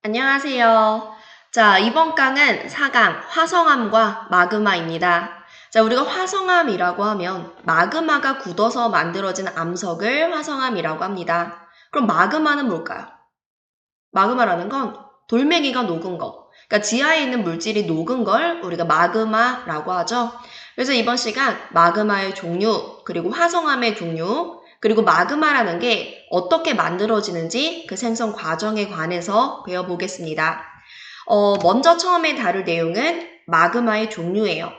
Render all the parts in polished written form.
안녕하세요. 자, 이번 강은 4강 화성암과 마그마입니다. 자, 우리가 화성암이라고 하면 마그마가 굳어서 만들어진 암석을 화성암이라고 합니다. 그럼 마그마는 뭘까요? 마그마라는 건 돌멩이가 녹은 거. 그러니까 지하에 있는 물질이 녹은 걸 우리가 마그마라고 하죠. 그래서 이번 시간 마그마의 종류, 그리고 화성암의 종류, 그리고 마그마라는 게 어떻게 만들어지는지 그 생성 과정에 관해서 배워보겠습니다. 먼저 처음에 다룰 내용은 마그마의 종류예요.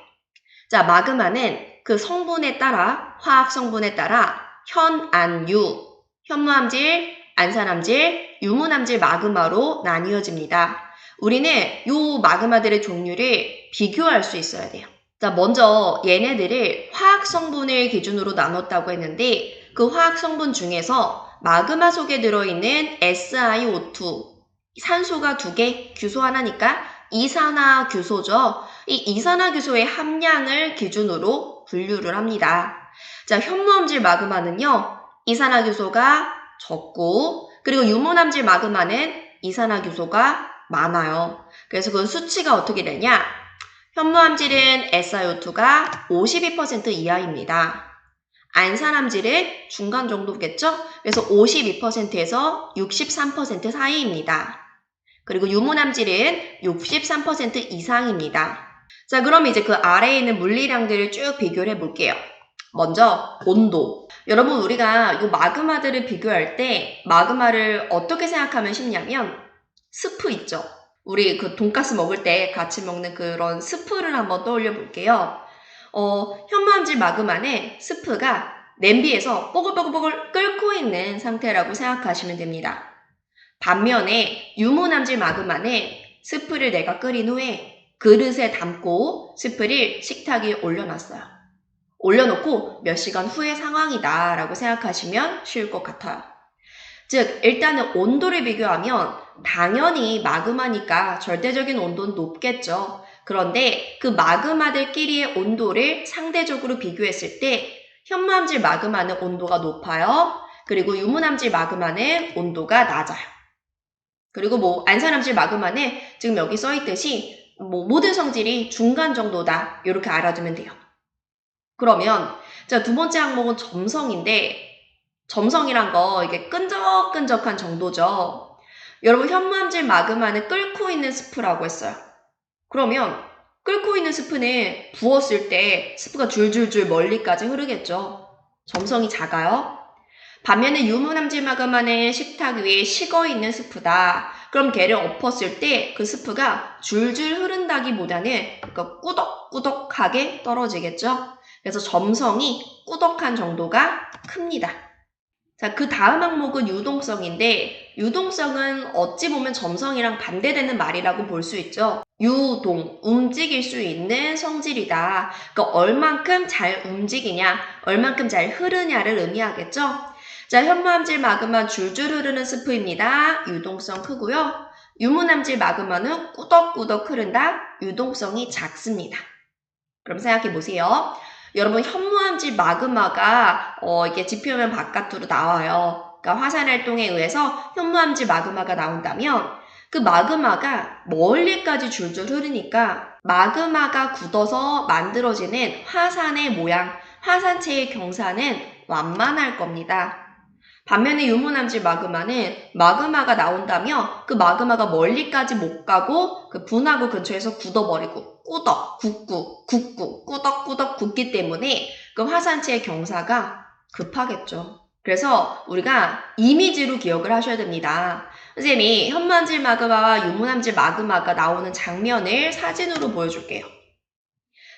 자, 마그마는 그 성분에 따라, 화학 성분에 따라 현, 안, 유, 현무암질, 안산암질, 유문암질 마그마로 나뉘어집니다. 우리는 이 마그마들의 종류를 비교할 수 있어야 돼요. 자, 먼저 얘네들을 화학 성분을 기준으로 나눴다고 했는데 그 화학 성분 중에서 마그마 속에 들어있는 SiO2, 산소가 2개, 규소 하나니까 이산화규소죠. 이 이산화규소의 함량을 기준으로 분류를 합니다. 자, 현무암질 마그마는요, 이산화규소가 적고, 그리고 유문암질 마그마는 이산화규소가 많아요. 그래서 그 수치가 어떻게 되냐? 현무암질은 SiO2가 52% 이하입니다. 안산암질은 중간 정도겠죠? 그래서 52%에서 63% 사이입니다. 그리고 유문암질은 63% 이상입니다. 자, 그럼 이제 그 아래에 있는 물리량들을 쭉 비교를 해볼게요. 먼저 온도. 여러분, 우리가 이 마그마들을 비교할 때 마그마를 어떻게 생각하면 쉽냐면 스프 있죠? 우리 그 돈가스 먹을 때 같이 먹는 그런 스프를 한번 떠올려 볼게요. 현무암질 마그마는 스프가 냄비에서 뽀글뽀글뽀글 끓고 있는 상태라고 생각하시면 됩니다. 반면에 유문암질 마그마는 스프를 내가 끓인 후에 그릇에 담고 스프를 식탁 위에 올려놨어요. 올려놓고 몇 시간 후의 상황이다 라고 생각하시면 쉬울 것 같아요. 즉, 일단은 온도를 비교하면 당연히 마그마니까 절대적인 온도는 높겠죠. 그런데 그 마그마들끼리의 온도를 상대적으로 비교했을 때 현무암질 마그마는 온도가 높아요. 그리고 유문암질 마그마는 온도가 낮아요. 그리고 안산암질 마그마는 지금 여기 써있듯이 모든 성질이 중간 정도다 이렇게 알아두면 돼요. 그러면 자, 두 번째 항목은 점성인데 점성이란 거 이게 끈적끈적한 정도죠. 여러분 현무암질 마그마는 끓고 있는 스프라고 했어요. 그러면 끓고 있는 스프는 부었을 때 스프가 줄줄줄 멀리까지 흐르겠죠. 점성이 작아요. 반면에 유문암질 마그마는 식탁 위에 식어있는 스프다. 그럼 걔를 엎었을 때 그 스프가 줄줄 흐른다기보다는 꾸덕꾸덕하게 떨어지겠죠. 그래서 점성이 꾸덕한 정도가 큽니다. 자, 그 다음 항목은 유동성인데 유동성은 어찌 보면 점성이랑 반대되는 말이라고 볼 수 있죠. 유동, 움직일 수 있는 성질이다. 그러니까 얼만큼 잘 움직이냐, 얼만큼 잘 흐르냐를 의미하겠죠. 자, 현무암질 마그마 줄줄 흐르는 스프입니다. 유동성 크고요. 유문암질 마그마는 꾸덕꾸덕 흐른다. 유동성이 작습니다. 그럼 생각해 보세요. 여러분 현무암질 마그마가 이게 지표면 바깥으로 나와요. 그러니까 화산활동에 의해서 현무암질 마그마가 나온다면 그 마그마가 멀리까지 줄줄 흐르니까 마그마가 굳어서 만들어지는 화산의 모양, 화산체의 경사는 완만할 겁니다. 반면에 유문암질 마그마는 마그마가 나온다면 그 마그마가 멀리까지 못 가고 그 분화구 근처에서 굳어버리고 꾸덕 굳기 때문에 그 화산체의 경사가 급하겠죠. 그래서 우리가 이미지로 기억을 하셔야 됩니다. 선생님이 현무암질 마그마와 유문암질 마그마가 나오는 장면을 사진으로 보여줄게요.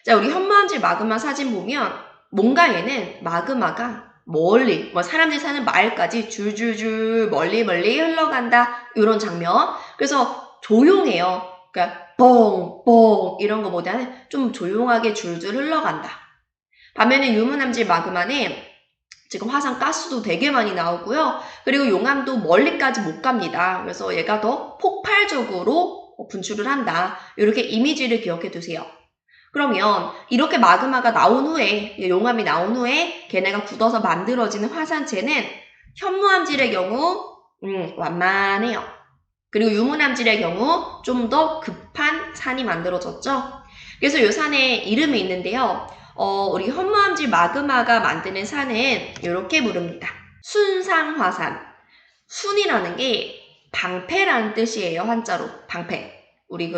자, 우리 현무암질 마그마 사진 보면 뭔가 얘는 마그마가 멀리, 사람들이 사는 마을까지 줄줄줄 멀리 흘러간다 이런 장면. 그래서 조용해요. 그러니까 뻥뻥 이런 거보다는 좀 조용하게 줄줄 흘러간다. 반면에 유문암질 마그마는 지금 화산 가스도 되게 많이 나오고요. 그리고 용암도 멀리까지 못 갑니다. 그래서 얘가 더 폭발적으로 분출을 한다. 이렇게 이미지를 기억해 두세요. 그러면 이렇게 마그마가 나온 후에, 용암이 나온 후에 걔네가 굳어서 만들어지는 화산체는 현무암질의 경우 완만해요. 그리고 유무남질의 경우 좀 더 급한 산이 만들어졌죠. 그래서 이 산의 이름이 있는데요. 우리 현무암질 마그마가 만드는 산은 이렇게 부릅니다. 순상화산. 순이라는 게 방패라는 뜻이에요. 한자로. 방패. 우리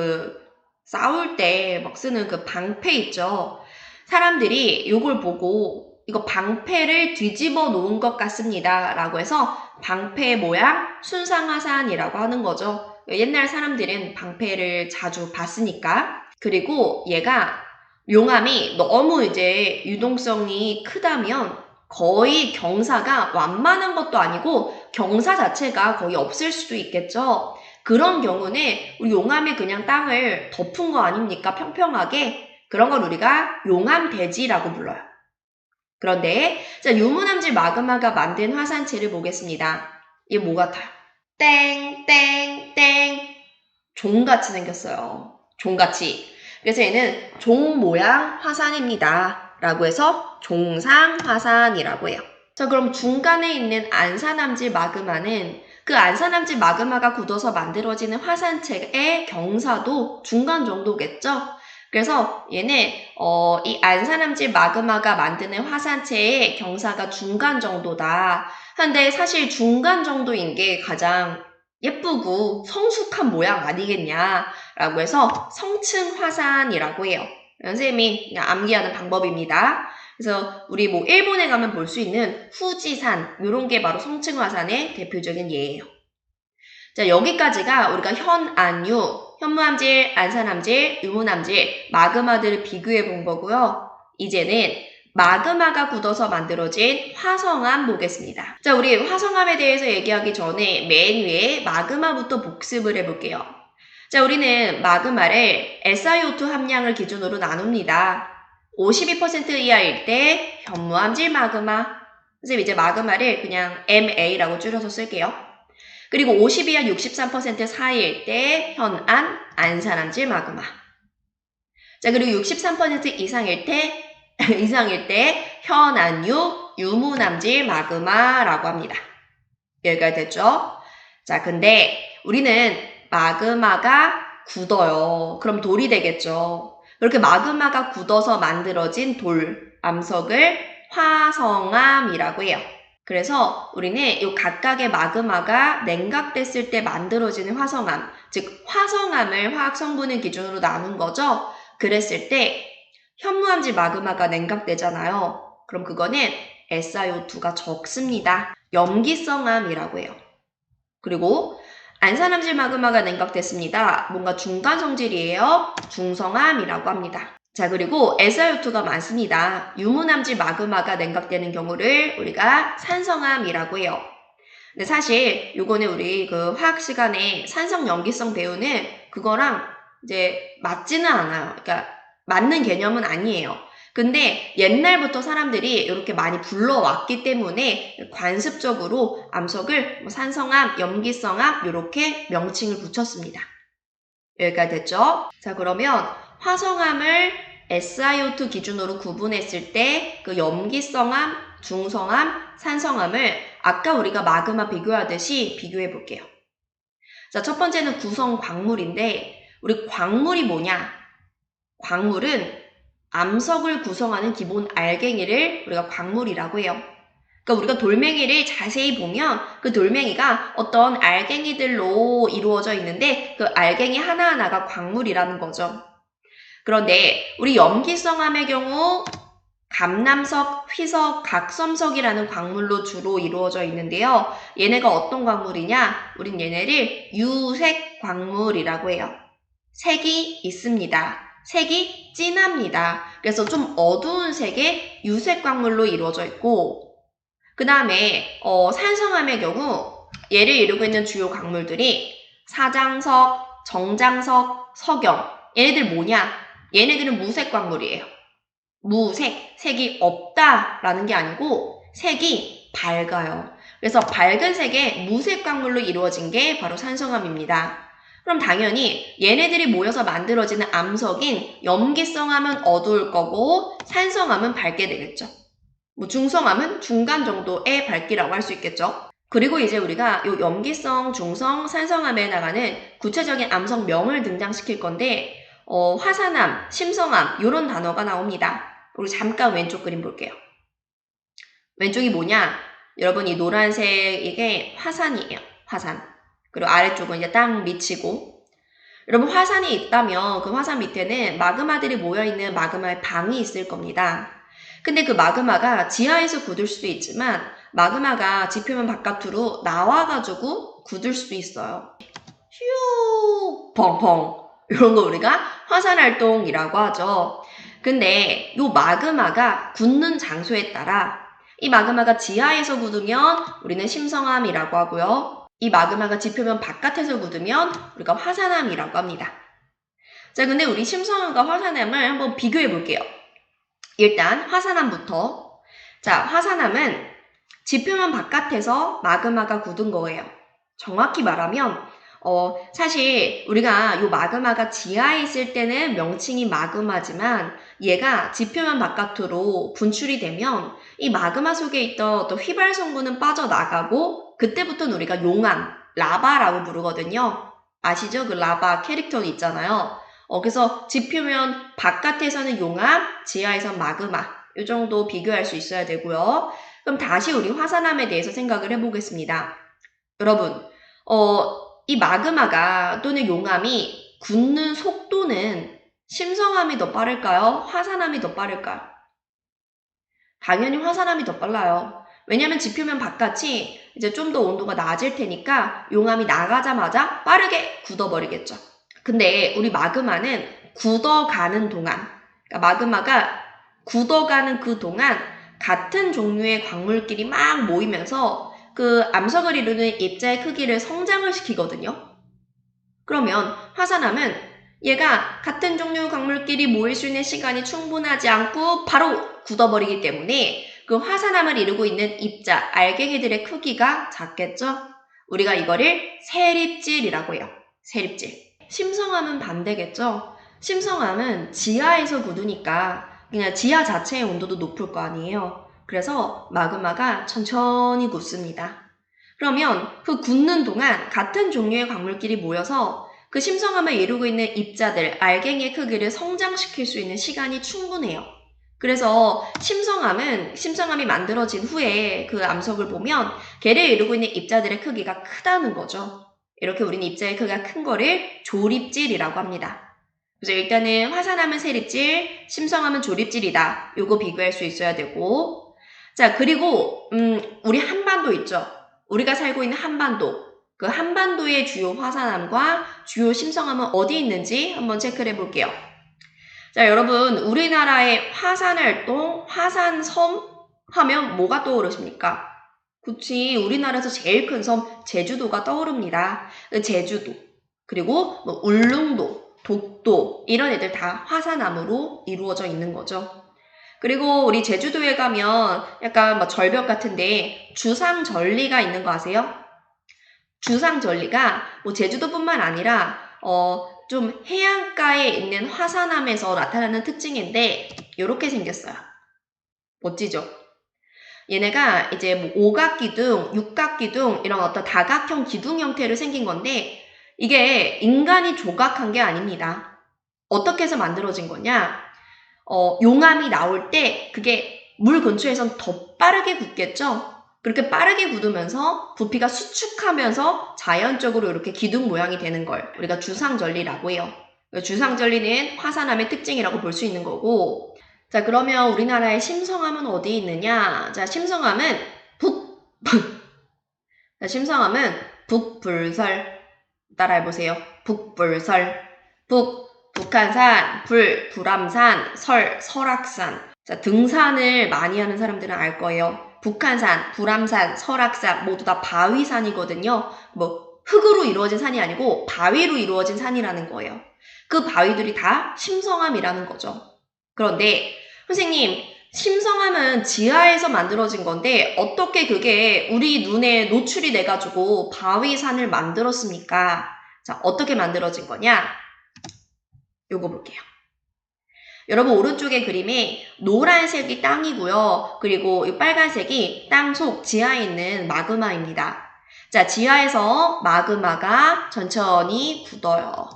싸울 때 막 쓰는 그 방패 있죠. 사람들이 이걸 보고 이거 방패를 뒤집어 놓은 것 같습니다. 라고 해서 방패 모양 순상화산이라고 하는 거죠. 옛날 사람들은 방패를 자주 봤으니까. 그리고 얘가 용암이 너무 이제 유동성이 크다면 거의 경사가 완만한 것도 아니고 경사 자체가 거의 없을 수도 있겠죠. 그런 경우는 우리 용암이 그냥 땅을 덮은 거 아닙니까? 평평하게. 그런 걸 우리가 용암대지라고 불러요. 그런데 자, 유무남질 마그마가 만든 화산체를 보겠습니다. 이게 뭐 같아요? 땡땡땡 종같이 생겼어요. 종같이. 그래서 얘는 종 모양 화산입니다. 라고 해서 종상화산이라고 해요. 자, 그럼 중간에 있는 안산암질 마그마는 그 안산암질 마그마가 굳어서 만들어지는 화산체의 경사도 중간 정도겠죠? 그래서 얘는 이 안산암질 마그마가 만드는 화산체의 경사가 중간 정도다. 근데 사실 중간 정도인 게 가장 예쁘고 성숙한 모양 아니겠냐라고 해서 성층화산이라고 해요. 선생님이 그냥 암기하는 방법입니다. 그래서 우리 일본에 가면 볼 수 있는 후지산 이런 게 바로 성층화산의 대표적인 예예요. 자, 여기까지가 우리가 현안유, 현무암질, 안산암질, 유무암질, 마그마들을 비교해 본 거고요. 이제는 마그마가 굳어서 만들어진 화성암 보겠습니다. 자, 우리 화성암에 대해서 얘기하기 전에 맨 위에 마그마부터 복습을 해볼게요. 자, 우리는 마그마를 SiO2 함량을 기준으로 나눕니다. 52% 이하일 때 현무암질 마그마. 선생님 이제 마그마를 그냥 MA라고 줄여서 쓸게요. 그리고 50 이하 63% 사이일 때 현안, 안산암질 마그마. 자, 그리고 63% 이상일 때 현안유, 유무남질 마그마라고 합니다. 여기까지 됐죠? 자, 근데 우리는 마그마가 굳어요. 그럼 돌이 되겠죠. 그렇게 마그마가 굳어서 만들어진 돌, 암석을 화성암이라고 해요. 그래서 우리는 이 각각의 마그마가 냉각됐을 때 만들어지는 화성암, 즉 화성암을 화학 성분을 기준으로 나눈 거죠. 그랬을 때 현무암질 마그마가 냉각되잖아요. 그럼 그거는 SiO2가 적습니다. 염기성암이라고 해요. 그리고 안산암질 마그마가 냉각됐습니다. 뭔가 중간 성질이에요. 중성암이라고 합니다. 자, 그리고 SiO2가 많습니다. 유무남질 마그마가 냉각되는 경우를 우리가 산성암이라고 해요. 근데 사실 요거는 우리 화학 시간에 산성 염기성 배우는 그거랑 이제 맞지는 않아요. 그러니까 맞는 개념은 아니에요. 근데 옛날부터 사람들이 이렇게 많이 불러왔기 때문에 관습적으로 암석을 산성암, 염기성암 이렇게 명칭을 붙였습니다. 여기까지 됐죠? 자, 그러면 화성암을 SiO2 기준으로 구분했을 때 그 염기성암, 중성암, 산성암을 아까 우리가 마그마 비교하듯이 비교해 볼게요. 자, 첫 번째는 구성 광물인데 우리 광물이 뭐냐? 광물은 암석을 구성하는 기본 알갱이를 우리가 광물이라고 해요. 그러니까 우리가 돌멩이를 자세히 보면 그 돌멩이가 어떤 알갱이들로 이루어져 있는데 그 알갱이 하나하나가 광물이라는 거죠. 그런데 우리 염기성암의 경우 감남석, 휘석, 각섬석이라는 광물로 주로 이루어져 있는데요. 얘네가 어떤 광물이냐? 우린 얘네를 유색 광물이라고 해요. 색이 있습니다. 색이 진합니다. 그래서 좀 어두운 색의 유색 광물로 이루어져 있고 그 다음에 산성암의 경우 얘를 이루고 있는 주요 광물들이 사장석, 정장석, 석영 얘네들 뭐냐? 얘네들은 무색 광물이에요. 무색, 색이 없다라는 게 아니고 색이 밝아요. 그래서 밝은 색의 무색 광물로 이루어진 게 바로 산성암입니다. 그럼 당연히 얘네들이 모여서 만들어지는 암석인 염기성암은 어두울 거고 산성암은 밝게 되겠죠. 중성암은 중간 정도의 밝기라고 할 수 있겠죠. 그리고 이제 우리가 요 염기성, 중성, 산성암에 나가는 구체적인 암성명을 등장시킬 건데 화산암, 심성암 이런 단어가 나옵니다. 우리 잠깐 왼쪽 그림 볼게요. 왼쪽이 뭐냐? 여러분 이 노란색 이게 화산이에요. 화산. 그리고 아래쪽은 이제 땅 밑이고 여러분 화산이 있다면 그 화산 밑에는 마그마들이 모여있는 마그마의 방이 있을 겁니다. 근데 그 마그마가 지하에서 굳을 수도 있지만 마그마가 지표면 바깥으로 나와가지고 굳을 수도 있어요. 휴 펑펑 이런 거 우리가 화산활동이라고 하죠. 근데 이 마그마가 굳는 장소에 따라 이 마그마가 지하에서 굳으면 우리는 심성암이라고 하고요. 이 마그마가 지표면 바깥에서 굳으면 우리가 화산암이라고 합니다. 자, 근데 우리 심성암과 화산암을 한번 비교해 볼게요. 일단 화산암부터. 자, 화산암은 지표면 바깥에서 마그마가 굳은 거예요. 정확히 말하면 사실 우리가 이 마그마가 지하에 있을 때는 명칭이 마그마지만 얘가 지표면 바깥으로 분출이 되면 이 마그마 속에 있던 또 휘발성분은 빠져나가고 그때부터는 우리가 용암, 라바라고 부르거든요. 아시죠? 그 라바 캐릭터 있잖아요. 그래서 지표면 바깥에서는 용암, 지하에선 마그마 이 정도 비교할 수 있어야 되고요. 그럼 다시 우리 화산암에 대해서 생각을 해보겠습니다. 여러분, 이 마그마가 또는 용암이 굳는 속도는 심성암이 더 빠를까요? 화산암이 더 빠를까요? 당연히 화산암이 더 빨라요. 왜냐면 지표면 바깥이 이제 좀 더 온도가 낮을 테니까 용암이 나가자마자 빠르게 굳어버리겠죠. 근데 우리 마그마는 굳어가는 동안, 그러니까 마그마가 굳어가는 그 동안 같은 종류의 광물끼리 막 모이면서 그 암석을 이루는 입자의 크기를 성장을 시키거든요. 그러면 화산암은 얘가 같은 종류 광물끼리 모일 수 있는 시간이 충분하지 않고 바로 굳어버리기 때문에 그 화산암을 이루고 있는 입자, 알갱이들의 크기가 작겠죠? 우리가 이거를 세립질이라고 해요. 세립질. 심성암은 반대겠죠? 심성암은 지하에서 굳으니까 그냥 지하 자체의 온도도 높을 거 아니에요. 그래서 마그마가 천천히 굳습니다. 그러면 그 굳는 동안 같은 종류의 광물끼리 모여서 그 심성암을 이루고 있는 입자들, 알갱이의 크기를 성장시킬 수 있는 시간이 충분해요. 그래서 심성암이 만들어진 후에 그 암석을 보면 걔를 이루고 있는 입자들의 크기가 크다는 거죠. 이렇게 우리는 입자의 크기가 큰 거를 조립질이라고 합니다. 그래서 일단은 화산암은 세립질, 심성암은 조립질이다. 요거 비교할 수 있어야 되고 자 그리고 우리 한반도 있죠. 우리가 살고 있는 한반도. 그 한반도의 주요 화산암과 주요 심성암은 어디 있는지 한번 체크를 해볼게요. 자, 여러분, 우리나라의 화산활동, 화산섬 하면 뭐가 떠오르십니까? 그치, 우리나라에서 제일 큰 섬, 제주도가 떠오릅니다. 제주도, 그리고 뭐 울릉도, 독도, 이런 애들 다 화산암으로 이루어져 있는 거죠. 그리고 우리 제주도에 가면 약간 뭐 절벽 같은데 주상절리가 있는 거 아세요? 주상절리가 뭐 제주도뿐만 아니라 좀 해안가에 있는 화산암에서 나타나는 특징인데 이렇게 생겼어요. 멋지죠? 얘네가 이제 뭐 오각기둥, 육각기둥 이런 어떤 다각형 기둥 형태로 생긴 건데 이게 인간이 조각한 게 아닙니다. 어떻게 해서 만들어진 거냐? 용암이 나올 때 그게 물 근처에선 더 빠르게 굳겠죠? 그렇게 빠르게 굳으면서 부피가 수축하면서 자연적으로 이렇게 기둥 모양이 되는 걸 우리가 주상절리라고 해요. 주상절리는 화산암의 특징이라고 볼 수 있는 거고 자 그러면 우리나라의 심성암은 어디 있느냐? 자 심성암은 심성암은 북불설 따라해보세요. 북불설 북한산, 불암산, 설악산. 자, 등산을 많이 하는 사람들은 알 거예요. 북한산, 불암산, 설악산 모두 다 바위산이거든요. 뭐 흙으로 이루어진 산이 아니고 바위로 이루어진 산이라는 거예요. 그 바위들이 다 심성암이라는 거죠. 그런데 선생님, 심성암은 지하에서 만들어진 건데 어떻게 그게 우리 눈에 노출이 돼가지고 바위산을 만들었습니까? 자, 어떻게 만들어진 거냐? 요거 볼게요. 여러분 오른쪽의 그림에 노란색이 땅이고요. 그리고 이 빨간색이 땅속 지하에 있는 마그마입니다. 자, 지하에서 마그마가 천천히 굳어요.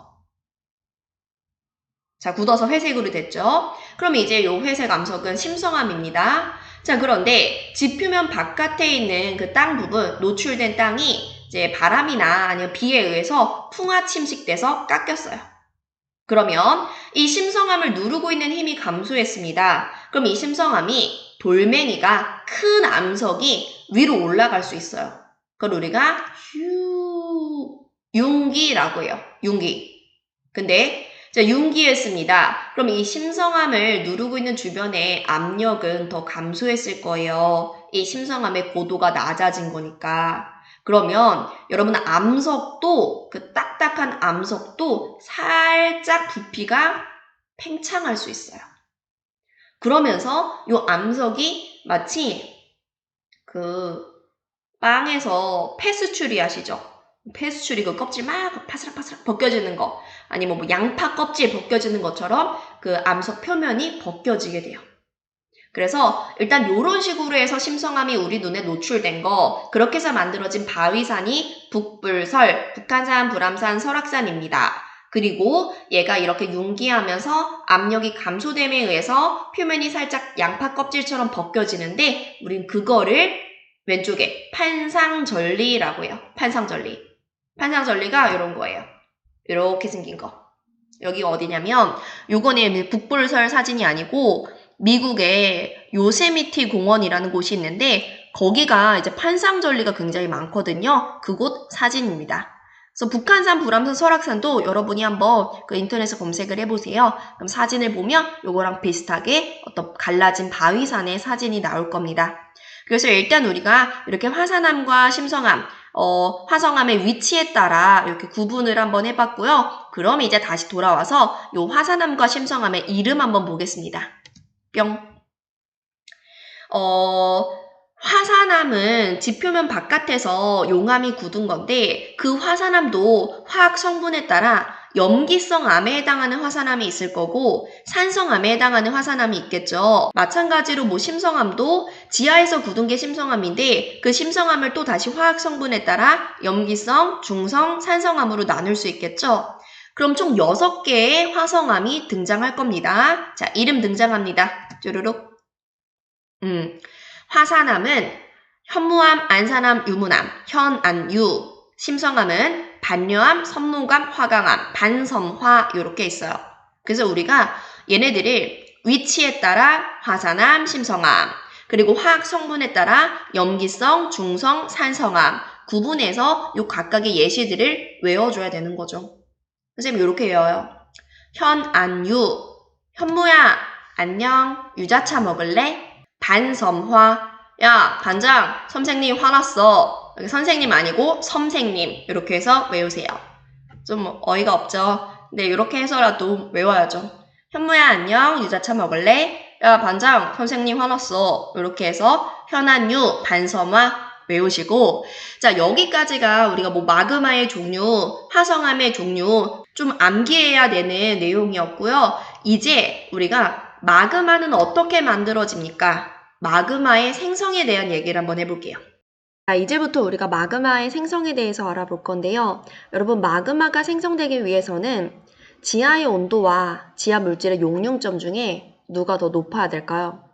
자, 굳어서 회색으로 됐죠? 그럼 이제 이 회색 암석은 심성암입니다. 자, 그런데 지표면 바깥에 있는 그 땅 부분, 노출된 땅이 이제 바람이나 아니면 비에 의해서 풍화 침식돼서 깎였어요. 그러면 이 심성암을 누르고 있는 힘이 감소했습니다. 그럼 이 심성암이 돌멩이가 큰 암석이 위로 올라갈 수 있어요. 그걸 우리가 융기라고 해요. 융기. 근데 자, 융기였습니다. 그럼 이 심성암을 누르고 있는 주변의 압력은 더 감소했을 거예요. 이 심성암의 고도가 낮아진 거니까. 그러면 여러분 암석도 그 딱딱한 암석도 살짝 부피가 팽창할 수 있어요. 그러면서 이 암석이 마치 그 빵에서 페스츄리 아시죠? 페스츄리 그 껍질 막 파스락파스락 벗겨지는 거 아니면 뭐 양파 껍질 벗겨지는 것처럼 그 암석 표면이 벗겨지게 돼요. 그래서 일단 이런 식으로 해서 심성암이 우리 눈에 노출된 거 그렇게 해서 만들어진 바위산이 북불설, 북한산, 불암산, 설악산입니다. 그리고 얘가 이렇게 융기하면서 압력이 감소됨에 의해서 표면이 살짝 양파 껍질처럼 벗겨지는데 우린 그거를 왼쪽에 판상절리라고 해요. 판상절리. 판상절리가 이런 거예요. 이렇게 생긴 거. 여기 어디냐면 요거는 북불설 사진이 아니고 미국의 요세미티 공원이라는 곳이 있는데 거기가 이제 판상절리가 굉장히 많거든요. 그곳 사진입니다. 그래서 북한산, 불암산, 설악산도 여러분이 한번 그 인터넷에 검색을 해보세요. 그럼 사진을 보면 요거랑 비슷하게 어떤 갈라진 바위산의 사진이 나올 겁니다. 그래서 일단 우리가 이렇게 화산암과 심성암, 화성암의 위치에 따라 이렇게 구분을 한번 해봤고요. 그럼 이제 다시 돌아와서 이 화산암과 심성암의 이름 한번 보겠습니다. 뿅. 화산암은 지표면 바깥에서 용암이 굳은 건데 그 화산암도 화학 성분에 따라 염기성 암에 해당하는 화산암이 있을 거고 산성암에 해당하는 화산암이 있겠죠. 마찬가지로 뭐 심성암도 지하에서 굳은 게 심성암인데 그 심성암을 또 다시 화학 성분에 따라 염기성, 중성, 산성암으로 나눌 수 있겠죠. 그럼 총 6개의 화성암이 등장할 겁니다. 자, 이름 등장합니다. 쭈루룩. 화산암은 현무암, 안산암, 유문암, 현안유. 심성암은 반려암, 섬노감, 화강암, 반섬화 이렇게 있어요. 그래서 우리가 얘네들을 위치에 따라 화산암, 심성암, 그리고 화학 성분에 따라 염기성, 중성, 산성암 구분해서 요 각각의 예시들을 외워줘야 되는 거죠. 선생님 이렇게 외워요. 현안유, 현무야 안녕, 유자차 먹을래? 반섬화, 야 반장 선생님 화났어. 여기 선생님 아니고 선생님 이렇게 해서 외우세요. 좀 어이가 없죠? 근데 이렇게 해서라도 외워야죠. 현무야 안녕, 유자차 먹을래? 야 반장 선생님 화났어. 이렇게 해서 현안유, 반섬화 외우시고, 자 여기까지가 우리가 뭐 마그마의 종류, 화성암의 종류 좀 암기해야 되는 내용이었고요. 이제 우리가 마그마는 어떻게 만들어집니까? 마그마의 생성에 대한 얘기를 한번 해볼게요. 자, 이제부터 우리가 마그마의 생성에 대해서 알아볼 건데요. 여러분 마그마가 생성되기 위해서는 지하의 온도와 지하 물질의 용융점 중에 누가 더 높아야 될까요?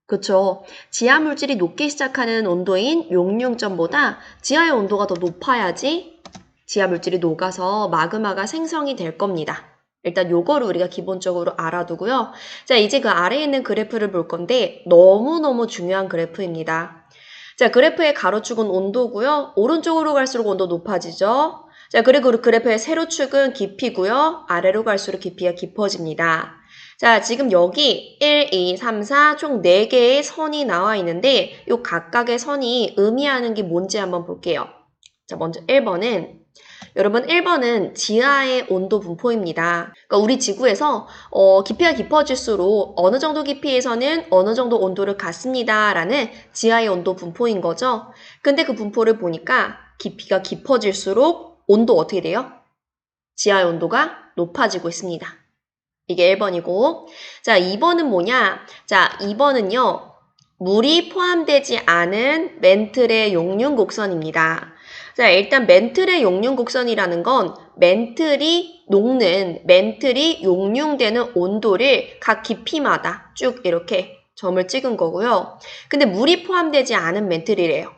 그쵸. 지하 물질이 녹기 시작하는 온도인 용융점보다 지하의 온도가 더 높아야지 지하 물질이 녹아서 마그마가 생성이 될 겁니다. 일단 요거를 우리가 기본적으로 알아두고요. 자, 이제 그 아래에 있는 그래프를 볼 건데 너무너무 중요한 그래프입니다. 자, 그래프의 가로축은 온도고요. 오른쪽으로 갈수록 온도 높아지죠. 자, 그리고 그래프의 세로축은 깊이고요. 아래로 갈수록 깊이가 깊어집니다. 자, 지금 여기 1, 2, 3, 4 총 4개의 선이 나와 있는데 요 각각의 선이 의미하는 게 뭔지 한번 볼게요. 자, 먼저 1번은 여러분 1번은 지하의 온도 분포입니다. 그러니까 우리 지구에서 깊이가 깊어질수록 어느 정도 깊이에서는 어느 정도 온도를 갖습니다. 라는 지하의 온도 분포인 거죠. 근데 그 분포를 보니까 깊이가 깊어질수록 온도 어떻게 돼요? 지하의 온도가 높아지고 있습니다. 이게 1번이고. 자, 2번은 뭐냐? 자, 2번은요. 물이 포함되지 않은 멘틀의 용융 곡선입니다. 자, 일단 멘틀의 용융 곡선이라는 건 멘틀이 녹는, 멘틀이 용융되는 온도를 각 깊이마다 쭉 이렇게 점을 찍은 거고요. 근데 물이 포함되지 않은 멘틀이래요.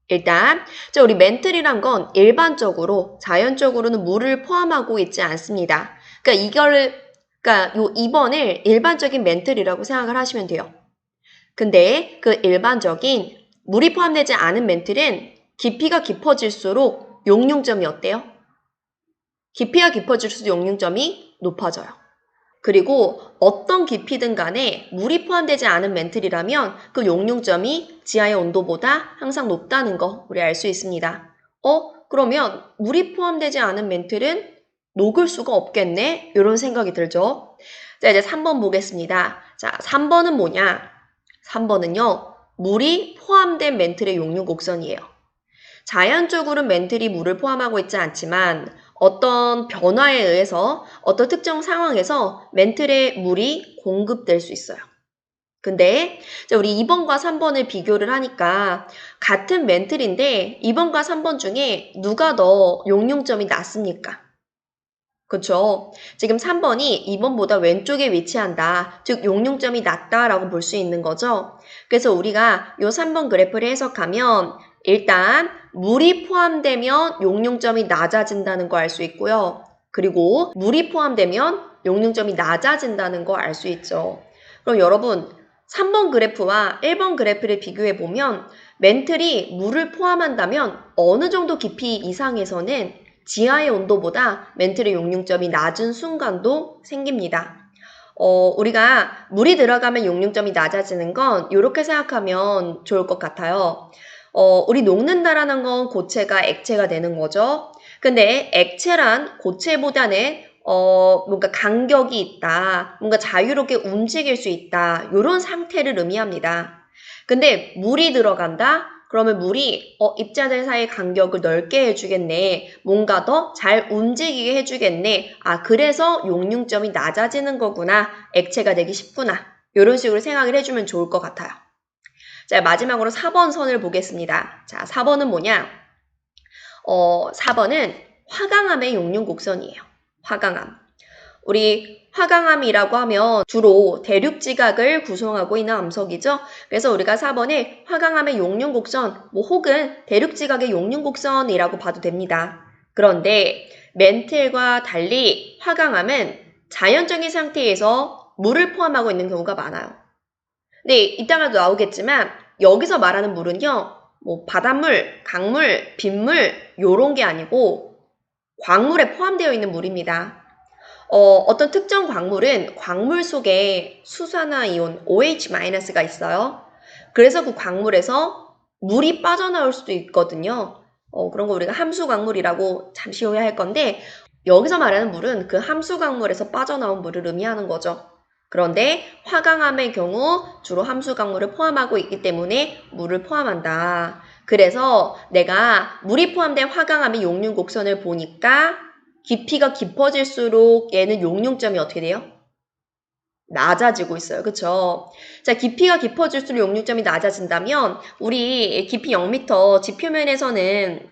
일단 자, 우리 멘틀이란 건 일반적으로 자연적으로는 물을 포함하고 있지 않습니다. 그러니까 요 2번을 일반적인 멘틀이라고 생각을 하시면 돼요. 근데 그 일반적인 물이 포함되지 않은 멘틀은 깊이가 깊어질수록 용융점이 어때요? 깊이가 깊어질수록 용융점이 높아져요. 그리고 어떤 깊이든 간에 물이 포함되지 않은 멘틀이라면 그 용융점이 지하의 온도보다 항상 높다는 거 우리 알 수 있습니다. 그러면 물이 포함되지 않은 멘틀은 녹을 수가 없겠네? 이런 생각이 들죠. 자, 이제 3번 보겠습니다. 자, 3번은 뭐냐? 3번은요. 물이 포함된 멘틀의 용융 곡선이에요. 자연적으로 멘틀이 물을 포함하고 있지 않지만 어떤 변화에 의해서 어떤 특정 상황에서 멘틀에 물이 공급될 수 있어요. 근데 우리 2번과 3번을 비교를 하니까 같은 멘틀인데 2번과 3번 중에 누가 더 용융점이 낮습니까? 그렇죠. 지금 3번이 2번보다 왼쪽에 위치한다. 즉 용융점이 낮다라고 볼 수 있는 거죠. 그래서 우리가 이 3번 그래프를 해석하면 일단 물이 포함되면 용융점이 낮아진다는 거 알 수 있고요. 그리고 물이 포함되면 용융점이 낮아진다는 거 알 수 있죠. 그럼 여러분 3번 그래프와 1번 그래프를 비교해 보면 멘틀이 물을 포함한다면 어느 정도 깊이 이상에서는 지하의 온도보다 멘틀의 용융점이 낮은 순간도 생깁니다. 우리가 물이 들어가면 용융점이 낮아지는 건 이렇게 생각하면 좋을 것 같아요. 우리 녹는다라는 건 고체가 액체가 되는 거죠. 근데 액체란 고체보다는 뭔가 간격이 있다, 뭔가 자유롭게 움직일 수 있다, 이런 상태를 의미합니다. 근데 물이 들어간다? 그러면 물이 입자들 사이의 간격을 넓게 해주겠네. 뭔가 더 잘 움직이게 해주겠네. 그래서 용융점이 낮아지는 거구나. 액체가 되기 쉽구나. 이런 식으로 생각을 해주면 좋을 것 같아요. 자, 마지막으로 4번 선을 보겠습니다. 자, 4번은 뭐냐? 4번은 화강암의 용융 곡선이에요. 화강암. 우리 화강암이라고 하면 주로 대륙지각을 구성하고 있는 암석이죠. 그래서 우리가 4번에 화강암의 용융곡선 혹은 대륙지각의 용융곡선이라고 봐도 됩니다. 그런데 멘틀과 달리 화강암은 자연적인 상태에서 물을 포함하고 있는 경우가 많아요. 근데 이따가도 나오겠지만 여기서 말하는 물은요. 바닷물, 강물, 빗물 요런 게 아니고 광물에 포함되어 있는 물입니다. 어떤 특정 광물은 광물 속에 수산화이온 OH-가 있어요. 그래서 그 광물에서 물이 빠져나올 수도 있거든요. 그런 거 우리가 함수 광물이라고 잠시 후에 할 건데 여기서 말하는 물은 그 함수 광물에서 빠져나온 물을 의미하는 거죠. 그런데 화강암의 경우 주로 함수 강물을 포함하고 있기 때문에 물을 포함한다. 그래서 내가 물이 포함된 화강암의 용융 곡선을 보니까 깊이가 깊어질수록 얘는 용융점이 어떻게 돼요? 낮아지고 있어요. 그쵸? 자, 깊이가 깊어질수록 용융점이 낮아진다면 우리 깊이 0m 지표면에서는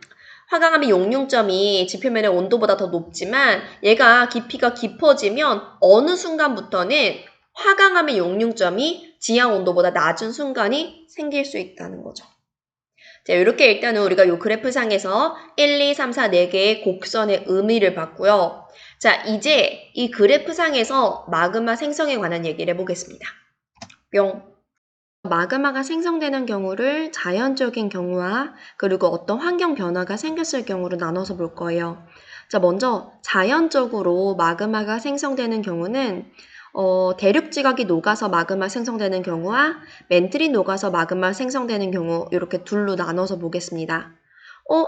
화강암의 용융점이 지표면의 온도보다 더 높지만 얘가 깊이가 깊어지면 어느 순간부터는 화강암의 용융점이 지하 온도보다 낮은 순간이 생길 수 있다는 거죠. 자, 이렇게 일단은 우리가 이 그래프상에서 1, 2, 3, 4, 4개의 곡선의 의미를 봤고요. 자, 이제 이 그래프상에서 마그마 생성에 관한 얘기를 해보겠습니다. 뿅. 마그마가 생성되는 경우를 자연적인 경우와 그리고 어떤 환경 변화가 생겼을 경우로 나눠서 볼 거예요. 자, 먼저 자연적으로 마그마가 생성되는 경우는 대륙지각이 녹아서 마그마 생성되는 경우와 멘틀이 녹아서 마그마 생성되는 경우 이렇게 둘로 나눠서 보겠습니다.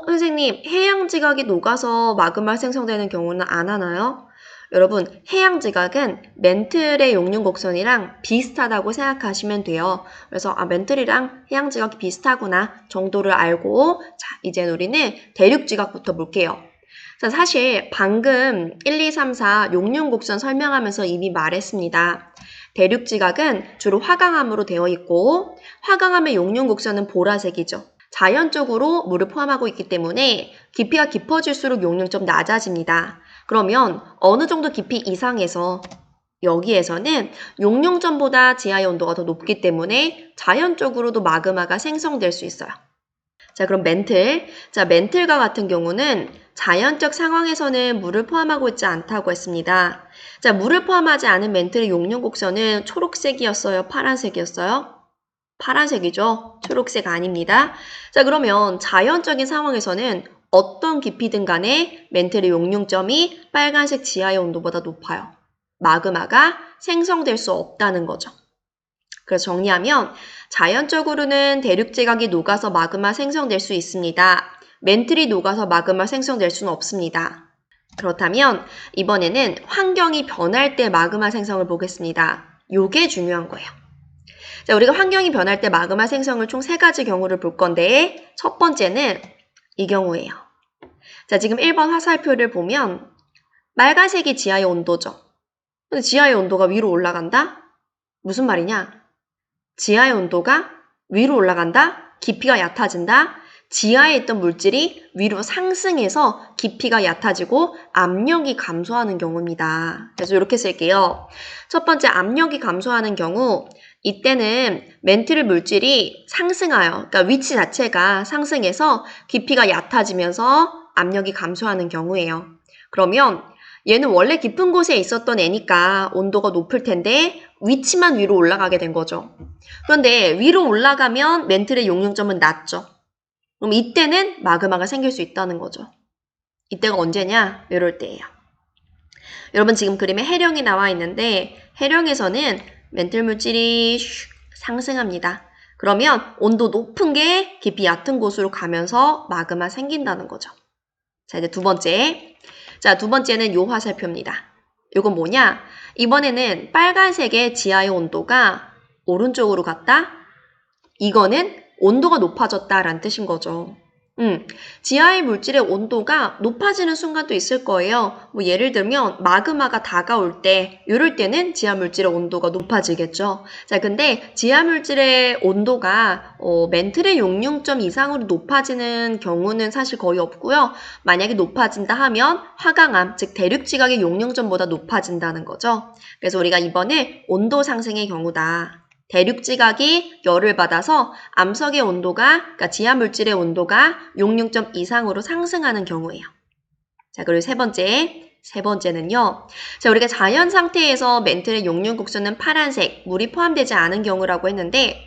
선생님, 해양지각이 녹아서 마그마 생성되는 경우는 안 하나요? 여러분, 해양지각은 멘틀의 용융곡선이랑 비슷하다고 생각하시면 돼요. 그래서 멘틀이랑 해양지각이 비슷하구나 정도를 알고 자, 이제 우리는 대륙지각부터 볼게요. 자, 사실 방금 1, 2, 3, 4 용융곡선 설명하면서 이미 말했습니다. 대륙지각은 주로 화강암으로 되어 있고 화강암의 용융곡선은 보라색이죠. 자연적으로 물을 포함하고 있기 때문에 깊이가 깊어질수록 용융점 낮아집니다. 그러면 어느 정도 깊이 이상에서 여기에서는 용융점보다 지하의 온도가 더 높기 때문에 자연적으로도 마그마가 생성될 수 있어요. 자, 그럼 멘틀. 자, 멘틀과 같은 경우는 자연적 상황에서는 물을 포함하고 있지 않다고 했습니다. 자, 물을 포함하지 않은 멘틀의 용융곡선은 초록색이었어요? 파란색이었어요? 파란색이죠? 초록색 아닙니다. 자, 그러면 자연적인 상황에서는 어떤 깊이든 간에 멘틀의 용융점이 빨간색 지하의 온도보다 높아요. 마그마가 생성될 수 없다는 거죠. 그래서 정리하면 자연적으로는 대륙지각이 녹아서 마그마 생성될 수 있습니다. 멘틀이 녹아서 마그마 생성될 수는 없습니다. 그렇다면 이번에는 환경이 변할 때 마그마 생성을 보겠습니다. 요게 중요한 거예요. 자, 우리가 환경이 변할 때 마그마 생성을 총 3가지 경우를 볼 건데 첫 번째는 이 경우예요. 자, 지금 1번 화살표를 보면 빨간색이 지하의 온도죠. 근데 지하의 온도가 위로 올라간다? 무슨 말이냐? 지하의 온도가 위로 올라간다? 깊이가 얕아진다? 지하에 있던 물질이 위로 상승해서 깊이가 얕아지고 압력이 감소하는 경우입니다. 그래서 이렇게 쓸게요. 첫 번째 압력이 감소하는 경우 이때는 멘틀 물질이 상승해요. 그러니까 위치 자체가 상승해서 깊이가 얕아지면서 압력이 감소하는 경우예요. 그러면 얘는 원래 깊은 곳에 있었던 애니까 온도가 높을 텐데 위치만 위로 올라가게 된 거죠. 그런데 위로 올라가면 멘틀의 용융점은 낮죠. 그럼 이때는 마그마가 생길 수 있다는 거죠. 이때가 언제냐? 이럴 때예요. 여러분 지금 그림에 해령이 나와 있는데 해령에서는 멘틀 물질이 상승합니다. 그러면 온도 높은 게 깊이 얕은 곳으로 가면서 마그마 생긴다는 거죠. 자, 이제 두 번째. 자, 두 번째는 요 화살표입니다. 요건 뭐냐? 이번에는 빨간색의 지하의 온도가 오른쪽으로 갔다? 이거는 온도가 높아졌다라는 뜻인 거죠. 지하의 물질의 온도가 높아지는 순간도 있을 거예요. 뭐 예를 들면 마그마가 다가올 때 이럴 때는 지하 물질의 온도가 높아지겠죠. 자, 근데 지하 물질의 온도가 멘틀의 용융점 이상으로 높아지는 경우는 사실 거의 없고요. 만약에 높아진다 하면 화강암, 즉 대륙지각의 용융점보다 높아진다는 거죠. 그래서 우리가 이번에 온도 상승의 경우다. 대륙지각이 열을 받아서 암석의 온도가, 그러니까 지하 물질의 온도가 용융점 이상으로 상승하는 경우예요. 자, 그리고 세 번째는요. 자, 우리가 자연 상태에서 멘틀의 용융곡선은 파란색, 물이 포함되지 않은 경우라고 했는데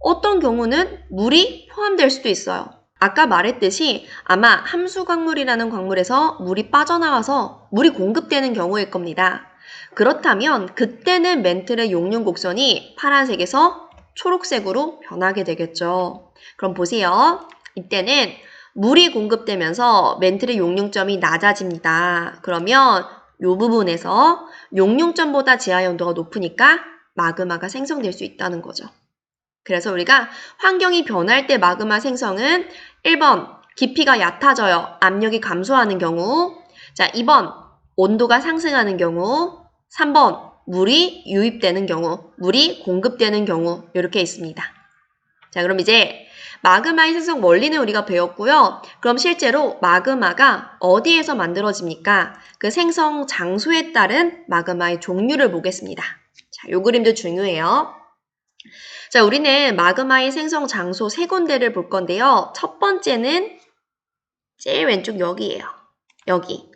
어떤 경우는 물이 포함될 수도 있어요. 아까 말했듯이 아마 함수광물이라는 광물에서 물이 빠져나와서 물이 공급되는 경우일 겁니다. 그렇다면 그때는 멘틀의 용융곡선이 파란색에서 초록색으로 변하게 되겠죠. 그럼 보세요. 이때는 물이 공급되면서 멘틀의 용융점이 낮아집니다. 그러면 이 부분에서 용융점보다 지하의 온도가 높으니까 마그마가 생성될 수 있다는 거죠. 그래서 우리가 환경이 변할 때 마그마 생성은 1번 깊이가 얕아져요. 압력이 감소하는 경우. 자, 2번 온도가 상승하는 경우. 3번 물이 유입되는 경우, 물이 공급되는 경우 이렇게 있습니다. 자, 그럼 이제 마그마의 생성 원리는 우리가 배웠고요. 그럼 실제로 마그마가 어디에서 만들어집니까? 그 생성 장소에 따른 마그마의 종류를 보겠습니다. 자, 요 그림도 중요해요. 자, 우리는 마그마의 생성 장소 3군데를 볼 건데요. 첫 번째는 제일 왼쪽 여기예요. 여기.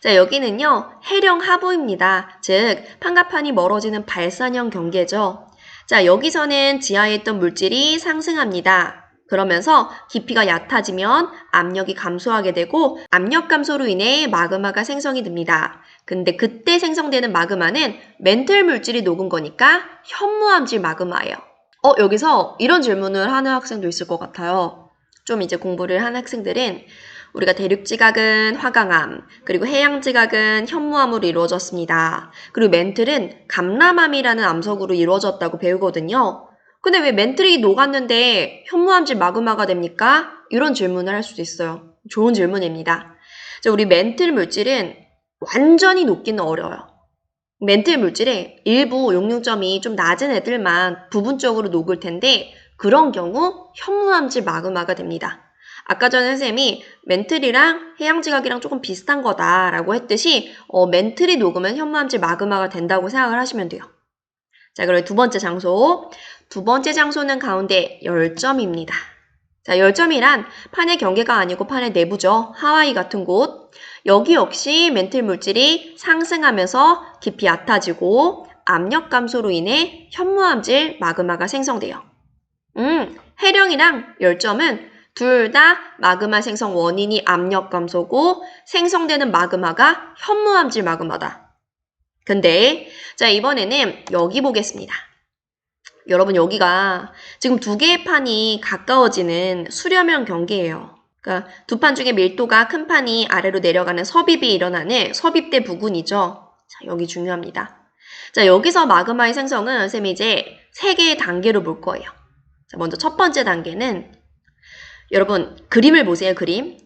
자, 여기는요, 해령 하부입니다. 즉, 판가판이 멀어지는 발산형 경계죠. 자, 여기서는 지하에 있던 물질이 상승합니다. 그러면서 깊이가 얕아지면 압력이 감소하게 되고 압력 감소로 인해 마그마가 생성이 됩니다. 근데 그때 생성되는 마그마는 멘틀 물질이 녹은 거니까 현무암질 마그마예요. 여기서 이런 질문을 하는 학생도 있을 것 같아요. 좀 이제 공부를 하는 학생들은 우리가 대륙지각은 화강암, 그리고 해양지각은 현무암으로 이루어졌습니다. 그리고 멘틀은 감람암이라는 암석으로 이루어졌다고 배우거든요. 근데 왜 멘틀이 녹았는데 현무암질 마그마가 됩니까? 이런 질문을 할 수도 있어요. 좋은 질문입니다. 자, 우리 멘틀 물질은 완전히 녹기는 어려워요. 멘틀 물질의 일부 용융점이 좀 낮은 애들만 부분적으로 녹을 텐데 그런 경우 현무암질 마그마가 됩니다. 아까 전에 선생님이 멘틀이랑 해양지각이랑 조금 비슷한 거다라고 했듯이 멘틀이 녹으면 현무암질 마그마가 된다고 생각을 하시면 돼요. 자, 그리고 두 번째 장소. 두 번째 장소는 가운데 열점입니다. 자, 열점이란 판의 경계가 아니고 판의 내부죠. 하와이 같은 곳. 여기 역시 멘틀 물질이 상승하면서 깊이 얕아지고 압력 감소로 인해 현무암질 마그마가 생성돼요. 해령이랑 열점은 둘 다 마그마 생성 원인이 압력 감소고 생성되는 마그마가 현무암질 마그마다. 근데 자, 이번에는 여기 보겠습니다. 여러분, 여기가 지금 두 개의 판이 가까워지는 수렴형 경계예요. 그러니까 두 판 중에 밀도가 큰 판이 아래로 내려가는 섭입이 일어나는 섭입대 부근이죠. 자, 여기 중요합니다. 자, 여기서 마그마의 생성은 선생님이 이제 세 개의 단계로 볼 거예요. 자, 먼저 첫 번째 단계는 여러분 그림을 보세요. 그림.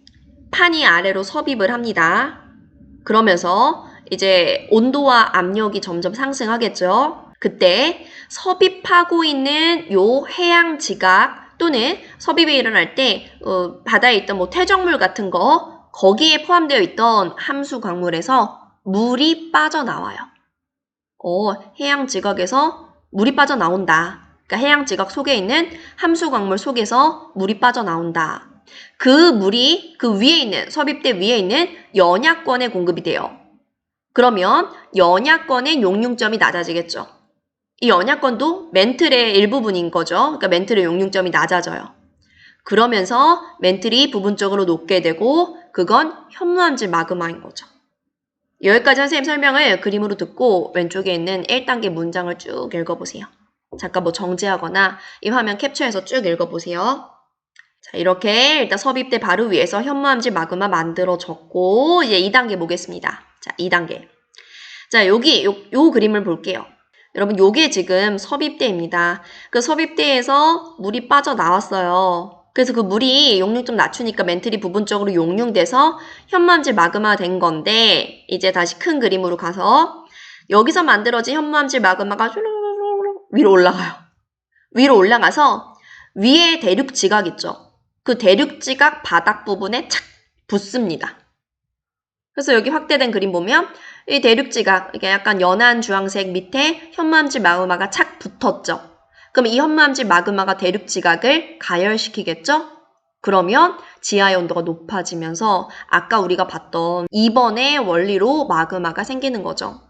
판이 아래로 섭입을 합니다. 그러면서 이제 온도와 압력이 점점 상승하겠죠. 그때 섭입하고 있는 요 해양 지각 또는 섭입이 일어날 때 바다에 있던 뭐 퇴적물 같은 거 거기에 포함되어 있던 함수 광물에서 물이 빠져나와요. 해양 지각에서 물이 빠져나온다. 그러니까 해양 지각 속에 있는 함수 광물 속에서 물이 빠져나온다. 그 물이 그 위에 있는 섭입대 위에 있는 연약권에 공급이 돼요. 그러면 연약권의 용융점이 낮아지겠죠. 이 연약권도 멘틀의 일부분인 거죠. 그러니까 멘틀의 용융점이 낮아져요. 그러면서 멘틀이 부분적으로 녹게 되고 그건 현무암질 마그마인 거죠. 여기까지 선생님 설명을 그림으로 듣고 왼쪽에 있는 1단계 문장을 쭉 읽어보세요. 잠깐 뭐 정지하거나 이 화면 캡처해서 쭉 읽어보세요. 자, 이렇게 일단 섭입대 바로 위에서 현무암질 마그마 만들어졌고 이제 2단계 보겠습니다. 자, 2단계. 자, 여기 요 그림을 볼게요. 여러분, 요게 지금 섭입대입니다. 그 섭입대에서 물이 빠져나왔어요. 그래서 그 물이 용융 좀 낮추니까 멘틀이 부분적으로 용융돼서 현무암질 마그마 된 건데 이제 다시 큰 그림으로 가서 여기서 만들어진 현무암질 마그마가 위로 올라가요. 위로 올라가서 위에 대륙 지각 있죠. 그 대륙 지각 바닥 부분에 착 붙습니다. 그래서 여기 확대된 그림 보면 이 대륙 지각, 이게 약간 연한 주황색 밑에 현무암질 마그마가 착 붙었죠. 그럼 이 현무암질 마그마가 대륙 지각을 가열시키겠죠? 그러면 지하의 온도가 높아지면서 아까 우리가 봤던 2번의 원리로 마그마가 생기는 거죠.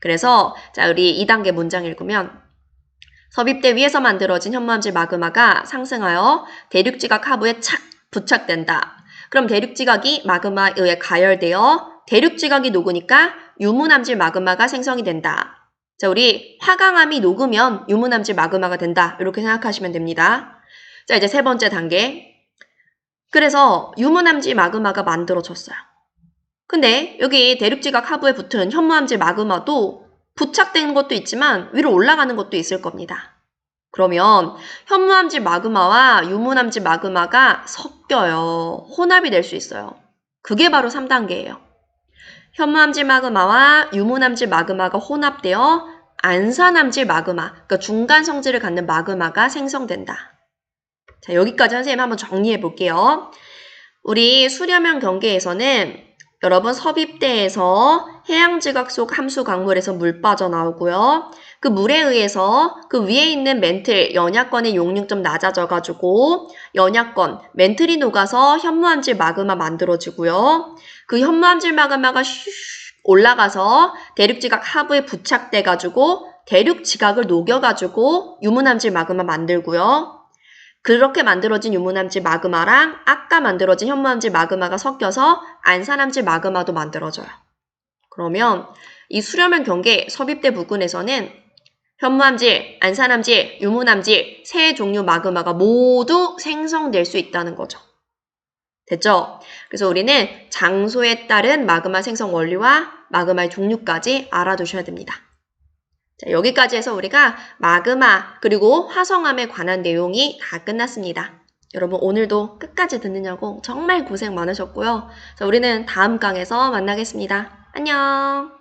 그래서 자, 우리 2단계 문장 읽으면 섭입대 위에서 만들어진 현무암질 마그마가 상승하여 대륙지각 하부에 착 부착된다. 그럼 대륙지각이 마그마에 의해 가열되어 대륙지각이 녹으니까 유문암질 마그마가 생성이 된다. 자, 우리 화강암이 녹으면 유문암질 마그마가 된다. 이렇게 생각하시면 됩니다. 자, 이제 세 번째 단계. 그래서 유문암질 마그마가 만들어졌어요. 근데 여기 대륙지각 하부에 붙은 현무암질 마그마도 부착되는 것도 있지만 위로 올라가는 것도 있을 겁니다. 그러면 현무암질 마그마와 유문암질 마그마가 섞여요. 혼합이 될 수 있어요. 그게 바로 3단계예요. 현무암질 마그마와 유문암질 마그마가 혼합되어 안산암질 마그마, 그러니까 중간 성질을 갖는 마그마가 생성된다. 자, 여기까지 선생님 한번 정리해 볼게요. 우리 수렴형 경계에서는 여러분 섭입대에서 해양지각 속 함수 강물에서 물 빠져나오고요. 그 물에 의해서 그 위에 있는 멘틀, 연약권의 용융점 낮아져가지고 연약권, 멘틀이 녹아서 현무암질 마그마 만들어지고요. 그 현무암질 마그마가 슉 올라가서 대륙지각 하부에 부착돼가지고 대륙지각을 녹여가지고 유문암질 마그마 만들고요. 그렇게 만들어진 유문암질 마그마랑 아까 만들어진 현무암질 마그마가 섞여서 안산암질 마그마도 만들어져요. 그러면 이 수렴형 경계 섭입대 부근에서는 현무암질, 안산암질, 유문암질 세 종류 마그마가 모두 생성될 수 있다는 거죠. 됐죠? 그래서 우리는 장소에 따른 마그마 생성 원리와 마그마의 종류까지 알아두셔야 됩니다. 자, 여기까지 해서 우리가 마그마 그리고 화성암에 관한 내용이 다 끝났습니다. 여러분 오늘도 끝까지 듣느냐고 정말 고생 많으셨고요. 자, 우리는 다음 강에서 만나겠습니다. 안녕!